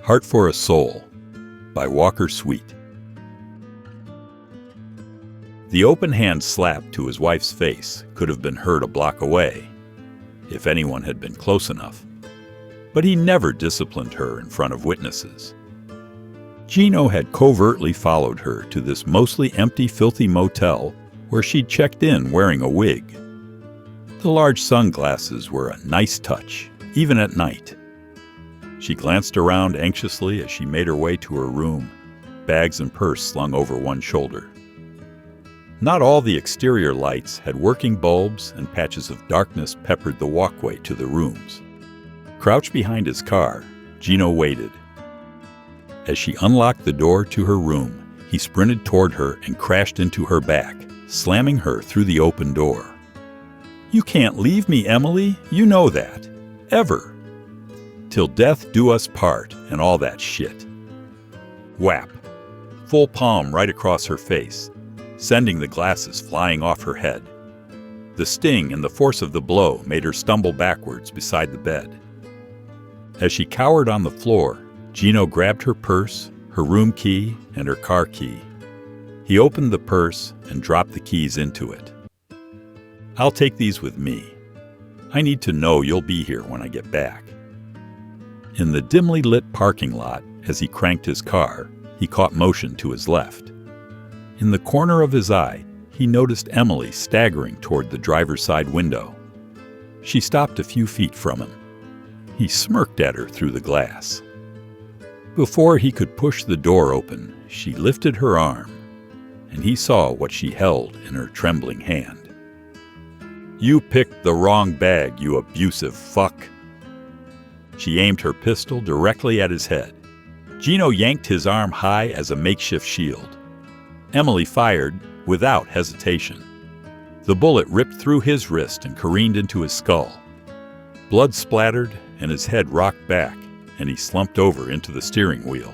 Heart for a Soul by Walker Sweet. The open hand slap to his wife's face could have been heard a block away, if anyone had been close enough. But he never disciplined her in front of witnesses. Gino had covertly followed her to this mostly empty, filthy motel where she'd checked in wearing a wig. The large sunglasses were a nice touch, even at night. She glanced around anxiously as she made her way to her room, bags and purse slung over one shoulder. Not all the exterior lights had working bulbs, and patches of darkness peppered the walkway to the rooms. Crouched behind his car, Gino waited. As she unlocked the door to her room, he sprinted toward her and crashed into her back, slamming her through the open door. "You can't leave me, Emily. You know that. Ever. Till death do us part and all that shit." Whap! Full palm right across her face, sending the glasses flying off her head. The sting and the force of the blow made her stumble backwards beside the bed. As she cowered on the floor, Gino grabbed her purse, her room key, and her car key. He opened the purse and dropped the keys into it. "I'll take these with me. I need to know you'll be here when I get back." In the dimly lit parking lot, as he cranked his car, he caught motion to his left. In the corner of his eye, he noticed Emily staggering toward the driver's side window. She stopped a few feet from him. He smirked at her through the glass. Before he could push the door open, she lifted her arm, and he saw what she held in her trembling hand. "You picked the wrong bag, you abusive fuck." She aimed her pistol directly at his head. Gino yanked his arm high as a makeshift shield. Emily fired without hesitation. The bullet ripped through his wrist and careened into his skull. Blood splattered, and his head rocked back, and he slumped over into the steering wheel.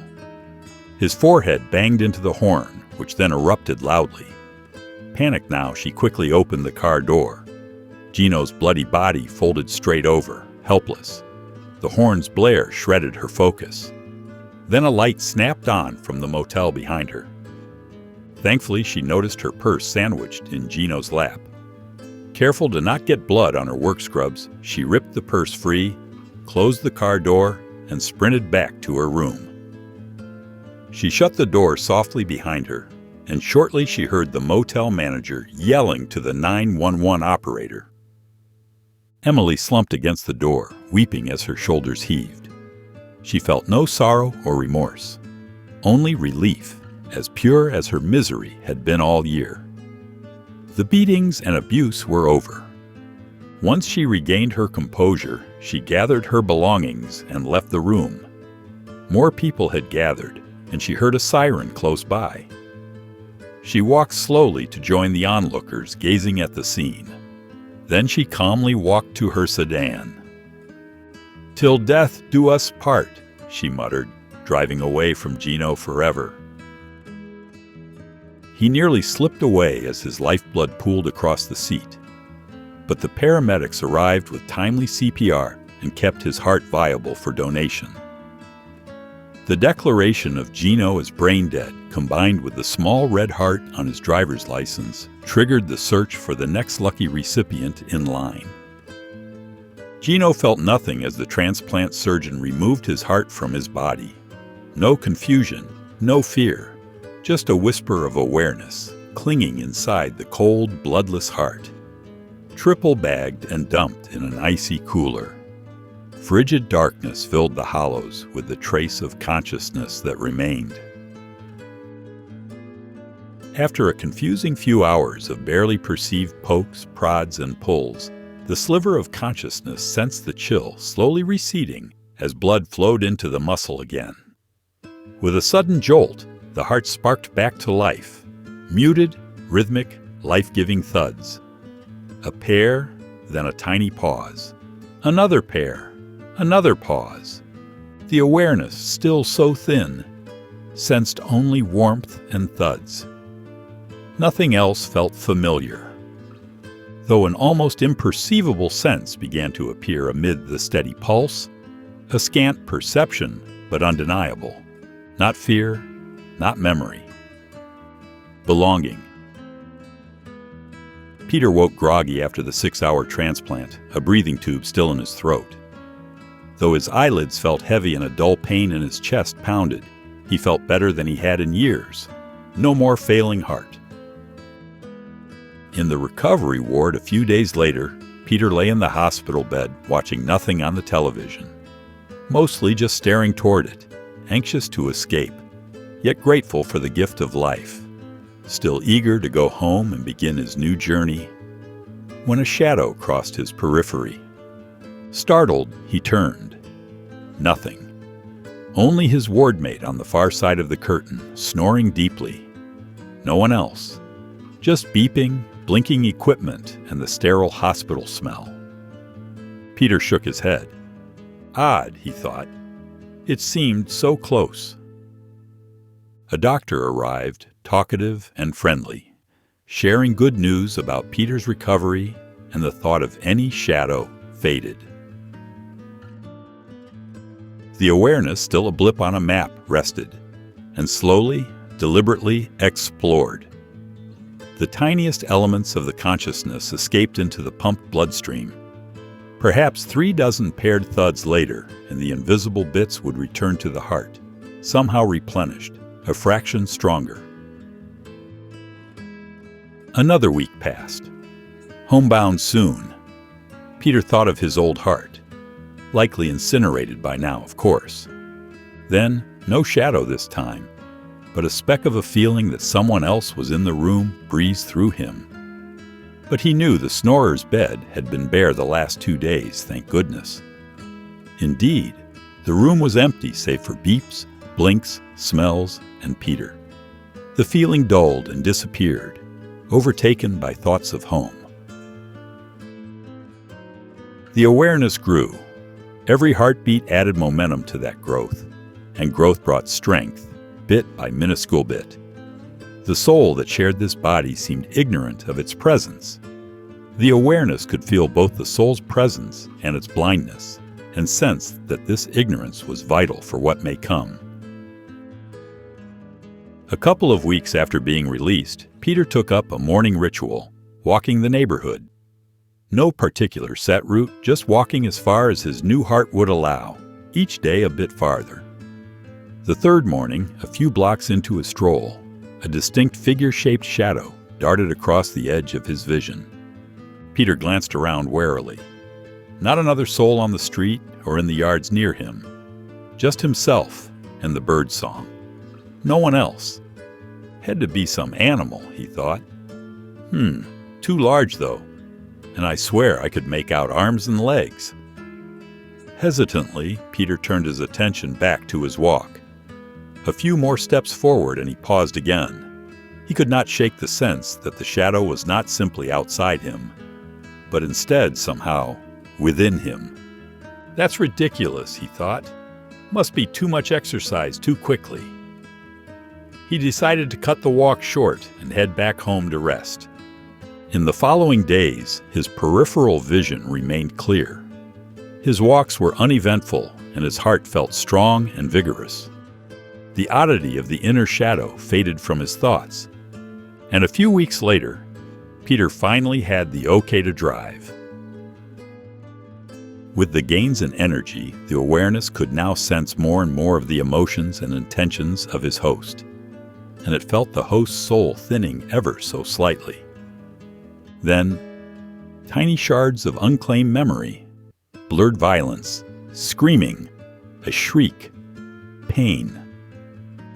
His forehead banged into the horn, which then erupted loudly. Panicked now, she quickly opened the car door. Gino's bloody body folded straight over, helpless. The horn's blare shredded her focus. Then a light snapped on from the motel behind her. Thankfully, she noticed her purse sandwiched in Gino's lap. Careful to not get blood on her work scrubs, she ripped the purse free, closed the car door, and sprinted back to her room. She shut the door softly behind her, and shortly she heard the motel manager yelling to the 911 operator. Emily slumped against the door, weeping as her shoulders heaved. She felt no sorrow or remorse, only relief, as pure as her misery had been all year. The beatings and abuse were over. Once she regained her composure, she gathered her belongings and left the room. More people had gathered, and she heard a siren close by. She walked slowly to join the onlookers gazing at the scene. Then she calmly walked to her sedan. "Till death do us part," she muttered, driving away from Gino forever. He nearly slipped away as his lifeblood pooled across the seat. But the paramedics arrived with timely CPR and kept his heart viable for donation. The declaration of Gino as brain dead, combined with the small red heart on his driver's license, triggered the search for the next lucky recipient in line. Gino felt nothing as the transplant surgeon removed his heart from his body. No confusion, no fear, just a whisper of awareness clinging inside the cold, bloodless heart. Triple bagged and dumped in an icy cooler. Frigid darkness filled the hollows with the trace of consciousness that remained. After a confusing few hours of barely perceived pokes, prods, and pulls, the sliver of consciousness sensed the chill slowly receding as blood flowed into the muscle again. With a sudden jolt, the heart sparked back to life. Muted, rhythmic, life-giving thuds. A pair, then a tiny pause. Another pair, another pause. The awareness, still so thin, sensed only warmth and thuds. Nothing else felt familiar. Though an almost imperceivable sense began to appear amid the steady pulse, a scant perception but undeniable. Not fear, not memory. Belonging. Peter woke groggy after the 6-hour transplant, a breathing tube still in his throat. Though his eyelids felt heavy and a dull pain in his chest pounded, he felt better than he had in years. No more failing heart. In the recovery ward a few days later, Peter lay in the hospital bed watching nothing on the television. Mostly just staring toward it, anxious to escape, yet grateful for the gift of life. Still eager to go home and begin his new journey, when a shadow crossed his periphery. Startled, he turned. Nothing. Only his wardmate on the far side of the curtain, snoring deeply. No one else. Just beeping, blinking equipment and the sterile hospital smell. Peter shook his head. Odd, he thought. It seemed so close. A doctor arrived, talkative and friendly, sharing good news about Peter's recovery, and the thought of any shadow faded. The awareness, still a blip on a map, rested, and slowly, deliberately explored. The tiniest elements of the consciousness escaped into the pumped bloodstream. Perhaps 36 paired thuds later, and the invisible bits would return to the heart, somehow replenished, a fraction stronger. Another week passed. Homebound soon. Peter thought of his old heart, likely incinerated by now, of course. Then, no shadow this time, but a speck of a feeling that someone else was in the room breezed through him. But he knew the snorer's bed had been bare the last 2 days, thank goodness. Indeed, the room was empty save for beeps, blinks, smells, and Peter. The feeling dulled and disappeared, overtaken by thoughts of home. The awareness grew. Every heartbeat added momentum to that growth, and growth brought strength, bit by minuscule bit. The soul that shared this body seemed ignorant of its presence. The awareness could feel both the soul's presence and its blindness, and sensed that this ignorance was vital for what may come. A couple of weeks after being released, Peter took up a morning ritual, walking the neighborhood. No particular set route, just walking as far as his new heart would allow, each day a bit farther. The third morning, a few blocks into his stroll, a distinct figure-shaped shadow darted across the edge of his vision. Peter glanced around warily. Not another soul on the street or in the yards near him. Just himself and the bird song. No one else. Had to be some animal, he thought. Too large though, and I swear I could make out arms and legs. Hesitantly, Peter turned his attention back to his walk. A few more steps forward and he paused again. He could not shake the sense that the shadow was not simply outside him, but instead somehow within him. That's ridiculous, he thought. Must be too much exercise too quickly. He decided to cut the walk short and head back home to rest. In the following days, his peripheral vision remained clear. His walks were uneventful and his heart felt strong and vigorous. The oddity of the inner shadow faded from his thoughts, and a few weeks later, Peter finally had the okay to drive. With the gains in energy, the awareness could now sense more and more of the emotions and intentions of his host, and it felt the host's soul thinning ever so slightly. Then, tiny shards of unclaimed memory, blurred violence, screaming, a shriek, pain.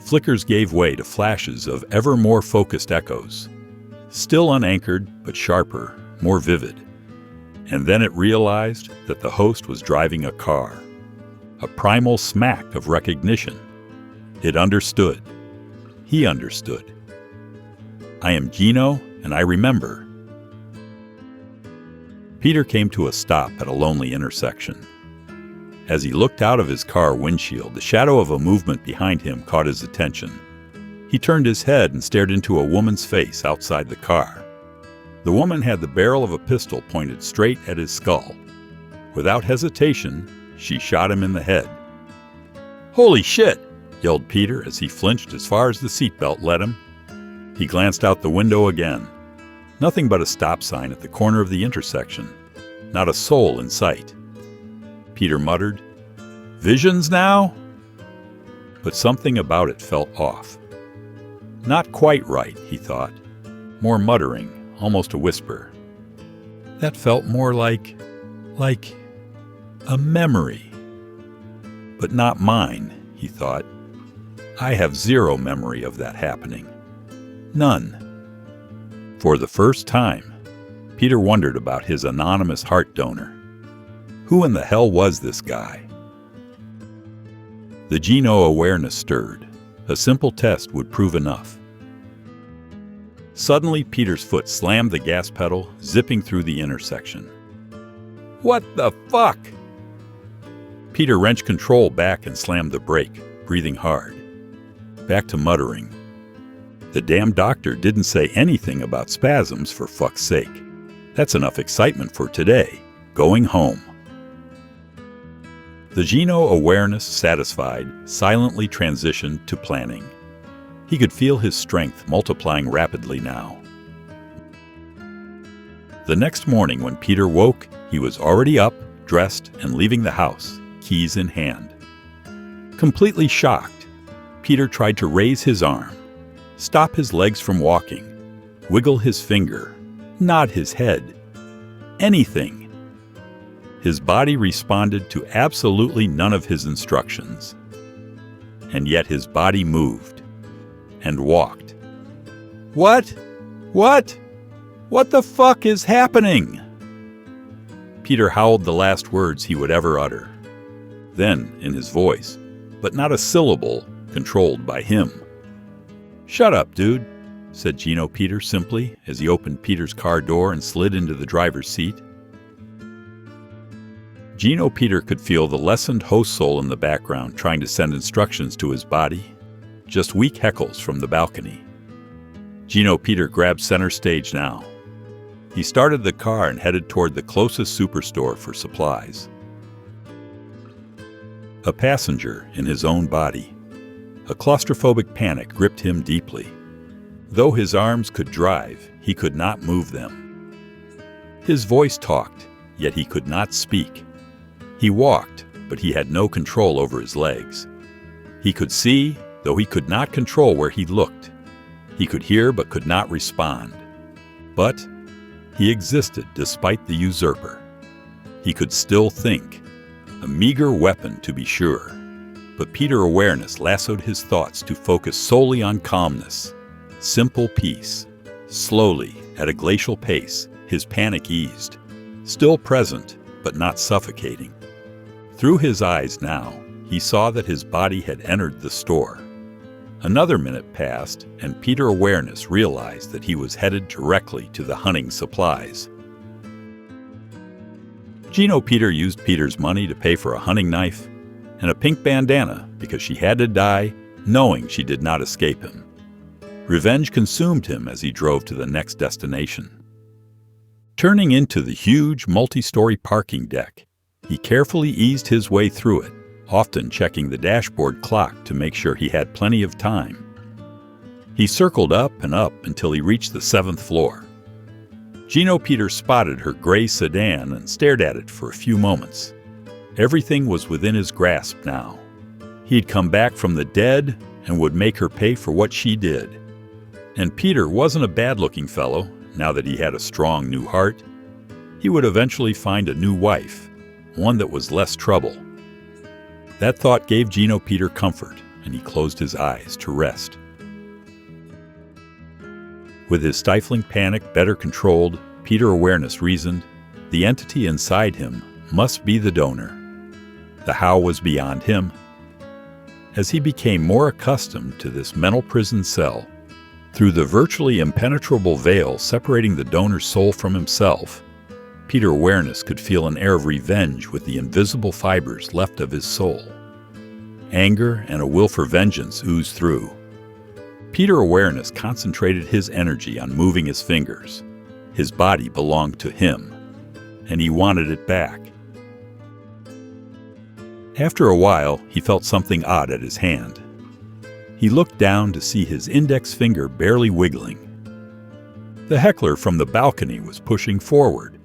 Flickers gave way to flashes of ever more focused echoes, still unanchored but sharper, more vivid. And then it realized that the host was driving a car, a primal smack of recognition. It understood. He understood. I am Gino, and I remember. Peter came to a stop at a lonely intersection. As he looked out of his car windshield, the shadow of a movement behind him caught his attention. He turned his head and stared into a woman's face outside the car. The woman had the barrel of a pistol pointed straight at his skull. Without hesitation, she shot him in the head. "Holy shit!" yelled Peter as he flinched as far as the seatbelt let him. He glanced out the window again. Nothing but a stop sign at the corner of the intersection. Not a soul in sight. Peter muttered, "Visions now?" But something about it felt off. Not quite right, he thought. More muttering, almost a whisper. That felt more like a memory. But not mine, he thought. I have zero memory of that happening. None. For the first time, Peter wondered about his anonymous heart donor. Who in the hell was this guy? The Geno-awareness stirred. A simple test would prove enough. Suddenly, Peter's foot slammed the gas pedal, zipping through the intersection. What the fuck? Peter wrenched control back and slammed the brake, breathing hard. Back to muttering. The damn doctor didn't say anything about spasms, for fuck's sake. That's enough excitement for today. Going home. The Geno-awareness, satisfied, silently transitioned to planning. He could feel his strength multiplying rapidly now. The next morning when Peter woke, he was already up, dressed, and leaving the house, keys in hand. Completely shocked, Peter tried to raise his arm, stop his legs from walking, wiggle his finger, nod his head. Anything. His body responded to absolutely none of his instructions. And yet his body moved. And walked. What? What the fuck is happening? Peter howled the last words he would ever utter. Then, in his voice, but not a syllable controlled by him. Shut up, dude, said Geno Peter simply as he opened Peter's car door and slid into the driver's seat. Geno Peter could feel the lessened host soul in the background trying to send instructions to his body. Just weak heckles from the balcony. Geno Peter grabbed center stage now. He started the car and headed toward the closest superstore for supplies. A passenger in his own body. A claustrophobic panic gripped him deeply. Though his arms could drive, he could not move them. His voice talked, yet he could not speak. He walked, but he had no control over his legs. He could see, though he could not control where he looked. He could hear but could not respond. But he existed despite the usurper. He could still think. A meager weapon, to be sure. But Peter awareness lassoed his thoughts to focus solely on calmness. Simple peace. Slowly, at a glacial pace, his panic eased. Still present, but not suffocating. Through his eyes now, he saw that his body had entered the store. Another minute passed, and Peter awareness realized that he was headed directly to the hunting supplies. Geno Peter used Peter's money to pay for a hunting knife and a pink bandana because she had to die, knowing she did not escape him. Revenge consumed him as he drove to the next destination. Turning into the huge multi-story parking deck, he carefully eased his way through it, often checking the dashboard clock to make sure he had plenty of time. He circled up and up until he reached the 7th floor. Geno Peter spotted her gray sedan and stared at it for a few moments. Everything was within his grasp now. He'd come back from the dead and would make her pay for what she did. And Peter wasn't a bad-looking fellow, now that he had a strong new heart. He would eventually find a new wife, one that was less trouble. That thought gave Geno Peter comfort, and he closed his eyes to rest. With his stifling panic better controlled, Peter awareness reasoned, the entity inside him must be the donor. The how was beyond him. As he became more accustomed to this mental prison cell, through the virtually impenetrable veil separating the donor's soul from himself, Peter awareness could feel an air of revenge with the invisible fibers left of his soul. Anger and a will for vengeance oozed through. Peter awareness concentrated his energy on moving his fingers. His body belonged to him, and he wanted it back. After a while, he felt something odd at his hand. He looked down to see his index finger barely wiggling. The heckler from the balcony was pushing forward,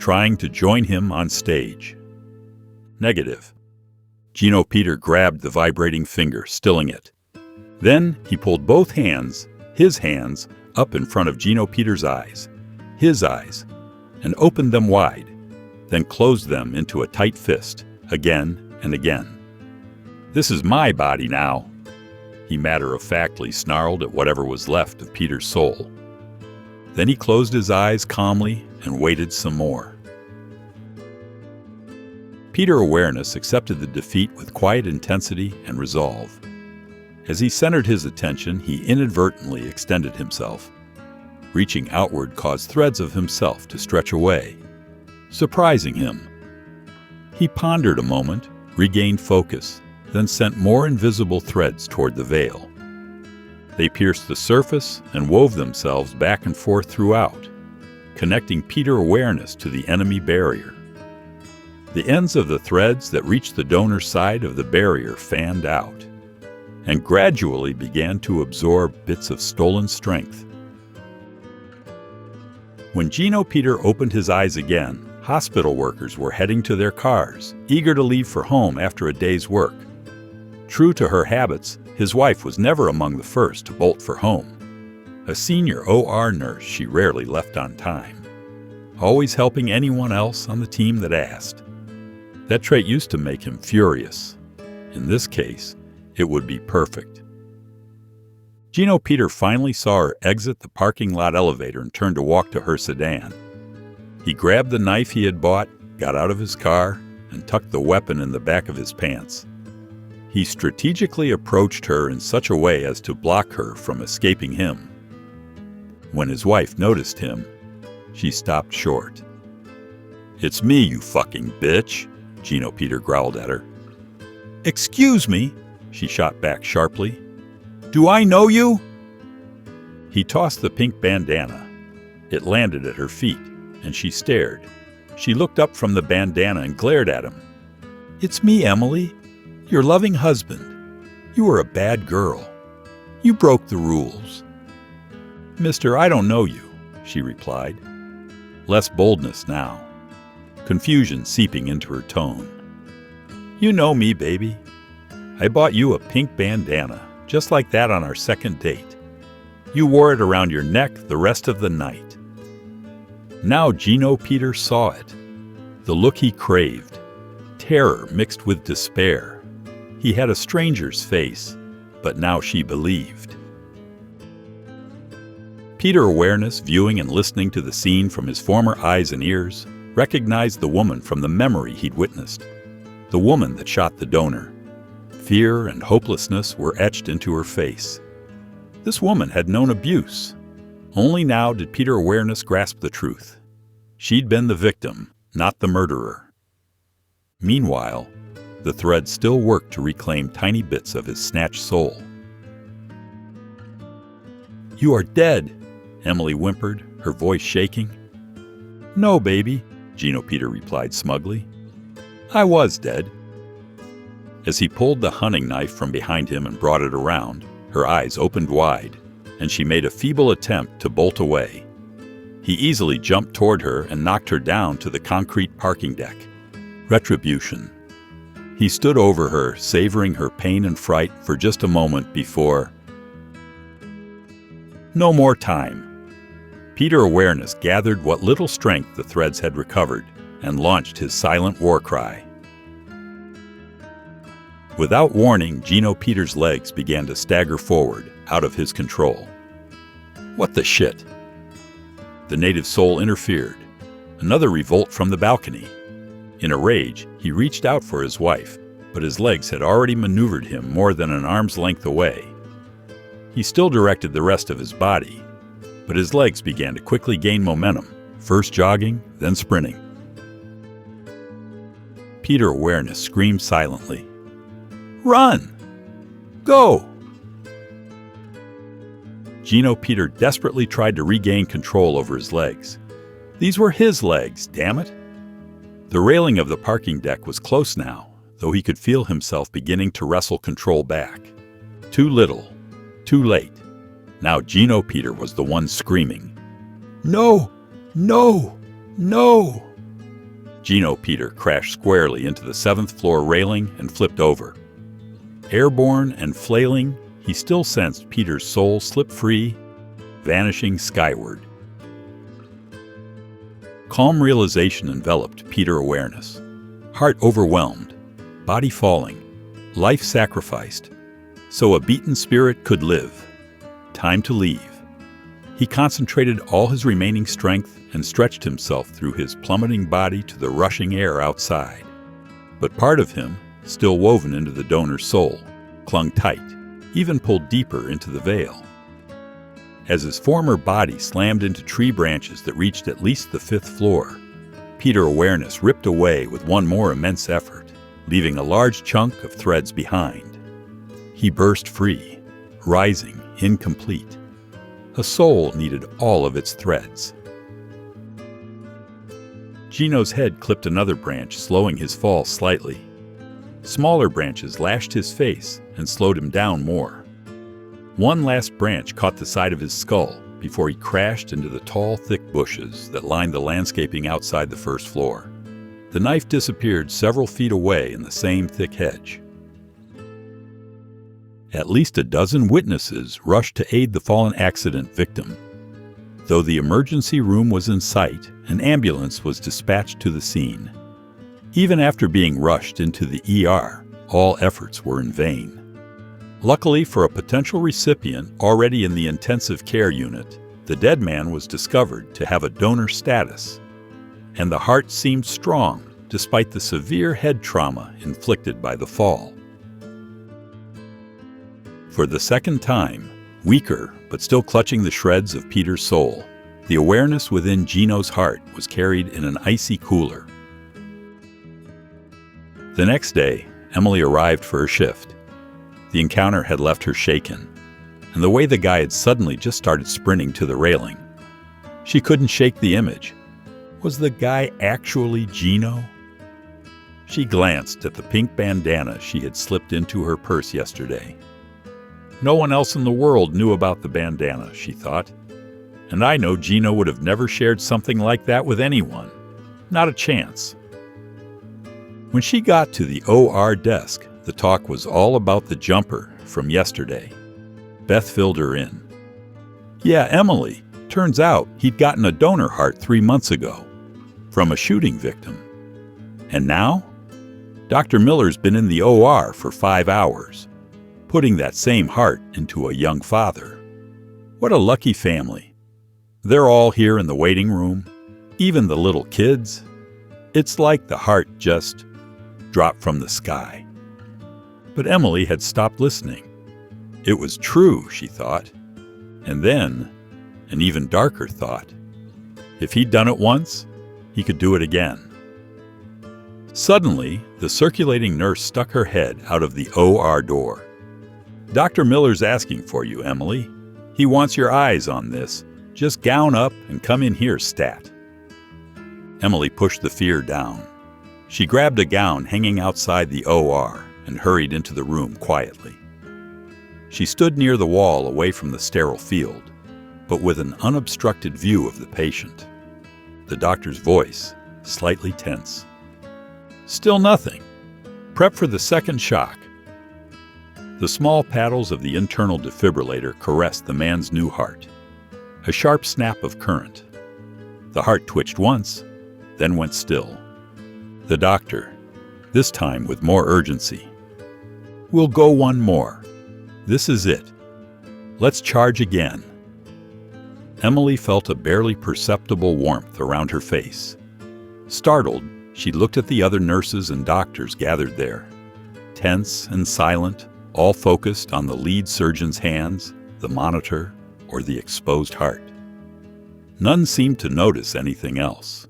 trying to join him on stage. Negative. Gino Peter grabbed the vibrating finger, stilling it. Then he pulled both hands, his hands, up in front of Gino Peter's eyes, his eyes, and opened them wide, then closed them into a tight fist, again and again. "This is my body now," he matter-of-factly snarled at whatever was left of Peter's soul. Then he closed his eyes calmly and waited some more. Peter Awareness accepted the defeat with quiet intensity and resolve. As he centered his attention, he inadvertently extended himself. Reaching outward caused threads of himself to stretch away, surprising him. He pondered a moment, regained focus, then sent more invisible threads toward the veil. They pierced the surface and wove themselves back and forth throughout, connecting Peter Awareness to the enemy barrier. The ends of the threads that reached the donor's side of the barrier fanned out, and gradually began to absorb bits of stolen strength. When Gino Peter opened his eyes again, hospital workers were heading to their cars, eager to leave for home after a day's work. True to her habits, his wife was never among the first to bolt for home. A senior OR nurse, she rarely left on time, always helping anyone else on the team that asked. That trait used to make him furious. In this case, it would be perfect. Gino Peter finally saw her exit the parking lot elevator and turned to walk to her sedan. He grabbed the knife he had bought, got out of his car, and tucked the weapon in the back of his pants. He strategically approached her in such a way as to block her from escaping him. When his wife noticed him, she stopped short. "It's me, you fucking bitch," Gino Peter growled at her. "Excuse me," she shot back sharply. "Do I know you?" He tossed the pink bandana. It landed at her feet, and she stared. She looked up from the bandana and glared at him. "It's me, Emily, your loving husband. You were a bad girl. You broke the rules." "Mister, I don't know you," she replied. Less boldness now, confusion seeping into her tone. "You know me, baby. I bought you a pink bandana, just like that on our second date. You wore it around your neck the rest of the night." Now Gino Peter saw it. The look he craved. Terror mixed with despair. He had a stranger's face, but now she believed. Peter Awareness, viewing and listening to the scene from his former eyes and ears, recognized the woman from the memory he'd witnessed. The woman that shot the donor. Fear and hopelessness were etched into her face. This woman had known abuse. Only now did Peter Awareness grasp the truth. She'd been the victim, not the murderer. Meanwhile, the thread still worked to reclaim tiny bits of his snatched soul. "You are dead," Emily whimpered, her voice shaking. "No, baby," Gino Peter replied smugly. "I was dead." As he pulled the hunting knife from behind him and brought it around, her eyes opened wide, and she made a feeble attempt to bolt away. He easily jumped toward her and knocked her down to the concrete parking deck. Retribution. He stood over her, savoring her pain and fright for just a moment before... No more time. Peter Awareness gathered what little strength the threads had recovered and launched his silent war cry. Without warning, Gino Peter's legs began to stagger forward, out of his control. "What the shit?" The native soul interfered. Another revolt from the balcony. In a rage, he reached out for his wife, but his legs had already maneuvered him more than an arm's length away. He still directed the rest of his body, but his legs began to quickly gain momentum, first jogging, then sprinting. Peter Awareness screamed silently. "Run! Go!" Gino Peter desperately tried to regain control over his legs. These were his legs, damn it! The railing of the parking deck was close now, though he could feel himself beginning to wrestle control back. Too little, too late. Now Gino Peter was the one screaming, "No! No! No!" Gino Peter crashed squarely into the 7th floor railing and flipped over. Airborne and flailing, he still sensed Peter's soul slip free, vanishing skyward. Calm realization enveloped Peter awareness. Heart overwhelmed, body falling, life sacrificed, so a beaten spirit could live. Time to leave. He concentrated all his remaining strength and stretched himself through his plummeting body to the rushing air outside. But part of him, still woven into the donor's soul, clung tight, even pulled deeper into the veil. As his former body slammed into tree branches that reached at least the 5th floor, Peter's awareness ripped away with one more immense effort, leaving a large chunk of threads behind. He burst free, rising, incomplete. A soul needed all of its threads. Gino's head clipped another branch, slowing his fall slightly. Smaller branches lashed his face and slowed him down more. One last branch caught the side of his skull before he crashed into the tall, thick bushes that lined the landscaping outside the 1st floor. The knife disappeared several feet away in the same thick hedge. At least a dozen witnesses rushed to aid the fallen accident victim. Though the emergency room was in sight, an ambulance was dispatched to the scene. Even after being rushed into the ER, all efforts were in vain. Luckily for a potential recipient already in the intensive care unit, the dead man was discovered to have a donor status, and the heart seemed strong despite the severe head trauma inflicted by the fall. For the second time, weaker but still clutching the shreds of Peter's soul, the awareness within Gino's heart was carried in an icy cooler. The next day, Emily arrived for her shift. The encounter had left her shaken, and the way the guy had suddenly just started sprinting to the railing. She couldn't shake the image. Was the guy actually Gino? She glanced at the pink bandana she had slipped into her purse yesterday. No one else in the world knew about the bandana, she thought. And I know Gino would have never shared something like that with anyone. Not a chance. When she got to the OR desk, the talk was all about the jumper from yesterday. Beth filled her in. "Yeah, Emily. Turns out he'd gotten a donor heart 3 months ago. From a shooting victim. And now? Dr. Miller's been in the OR for 5 hours. Putting that same heart into a young father. What a lucky family. They're all here in the waiting room, even the little kids. It's like the heart just dropped from the sky." But Emily had stopped listening. It was true, she thought. And then, an even darker thought. If he'd done it once, he could do it again. Suddenly, the circulating nurse stuck her head out of the OR door. "Dr. Miller's asking for you, Emily. He wants your eyes on this. Just gown up and come in here, stat." Emily pushed the fear down. She grabbed a gown hanging outside the OR and hurried into the room quietly. She stood near the wall away from the sterile field, but with an unobstructed view of the patient. The doctor's voice, slightly tense. "Still nothing. Prep for the second shock." The small paddles of the internal defibrillator caressed the man's new heart. A sharp snap of current. The heart twitched once, then went still. The doctor, this time with more urgency. "We'll go one more. This is it. Let's charge again." Emily felt a barely perceptible warmth around her face. Startled, she looked at the other nurses and doctors gathered there. Tense and silent, all focused on the lead surgeon's hands, the monitor, or the exposed heart. None seemed to notice anything else.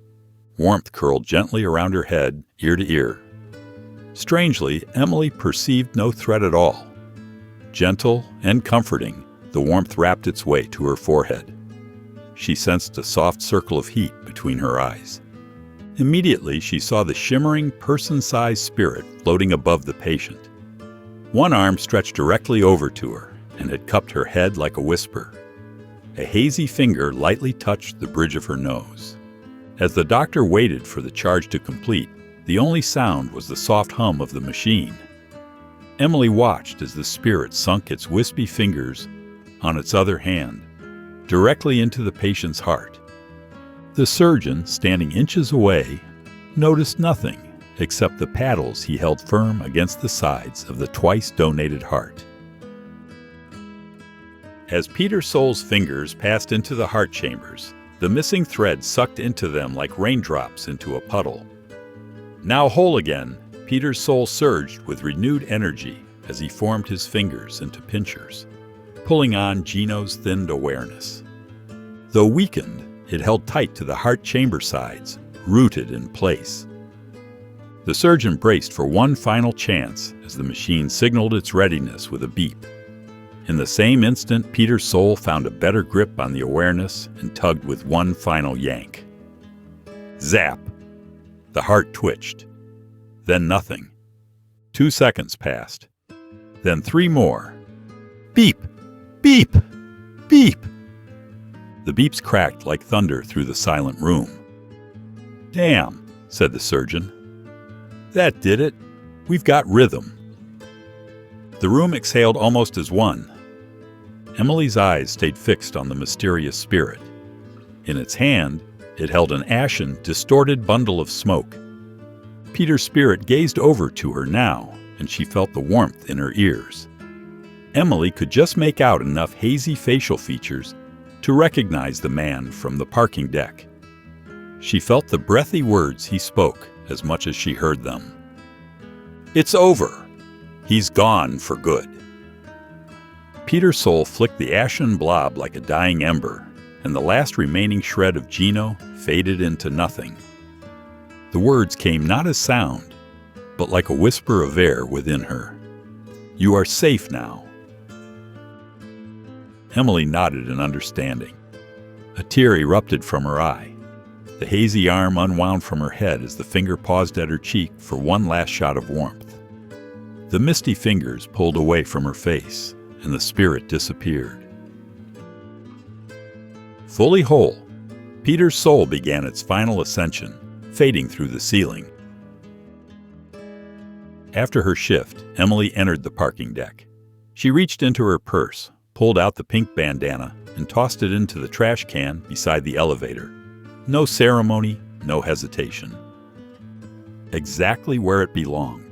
Warmth curled gently around her head, ear to ear. Strangely, Emily perceived no threat at all. Gentle and comforting, the warmth wrapped its way to her forehead. She sensed a soft circle of heat between her eyes. Immediately, she saw the shimmering, person-sized spirit floating above the patient. One arm stretched directly over to her and had cupped her head like a whisper. A hazy finger lightly touched the bridge of her nose. As the doctor waited for the charge to complete, the only sound was the soft hum of the machine. Emily watched as the spirit sunk its wispy fingers on its other hand, directly into the patient's heart. The surgeon, standing inches away, noticed nothing except the paddles he held firm against the sides of the twice-donated heart. As Peter Soul's fingers passed into the heart chambers, the missing thread sucked into them like raindrops into a puddle. Now whole again, Peter's soul surged with renewed energy as he formed his fingers into pinchers, pulling on Gino's thinned awareness. Though weakened, it held tight to the heart chamber sides, rooted in place. The surgeon braced for one final chance as the machine signaled its readiness with a beep. In the same instant, Peter's soul found a better grip on the awareness and tugged with one final yank. Zap! The heart twitched. Then nothing. 2 seconds passed. Then 3 more. Beep! Beep! Beep! The beeps cracked like thunder through the silent room. Damn, said the surgeon. That did it. We've got rhythm. The room exhaled almost as one. Emily's eyes stayed fixed on the mysterious spirit. In its hand, it held an ashen, distorted bundle of smoke. Peter's spirit gazed over to her now, and she felt the warmth in her ears. Emily could just make out enough hazy facial features to recognize the man from the parking deck. She felt the breathy words he spoke as much as she heard them. It's over. He's gone for good. Peter's soul flicked the ashen blob like a dying ember, and the last remaining shred of Gino faded into nothing. The words came not as sound, but like a whisper of air within her. You are safe now. Emily nodded in understanding. A tear erupted from her eye. The hazy arm unwound from her head as the finger paused at her cheek for one last shot of warmth. The misty fingers pulled away from her face, and the spirit disappeared. Fully whole, Peter's soul began its final ascension, fading through the ceiling. After her shift, Emily entered the parking deck. She reached into her purse, pulled out the pink bandana, and tossed it into the trash can beside the elevator. No ceremony, no hesitation. Exactly where it belonged.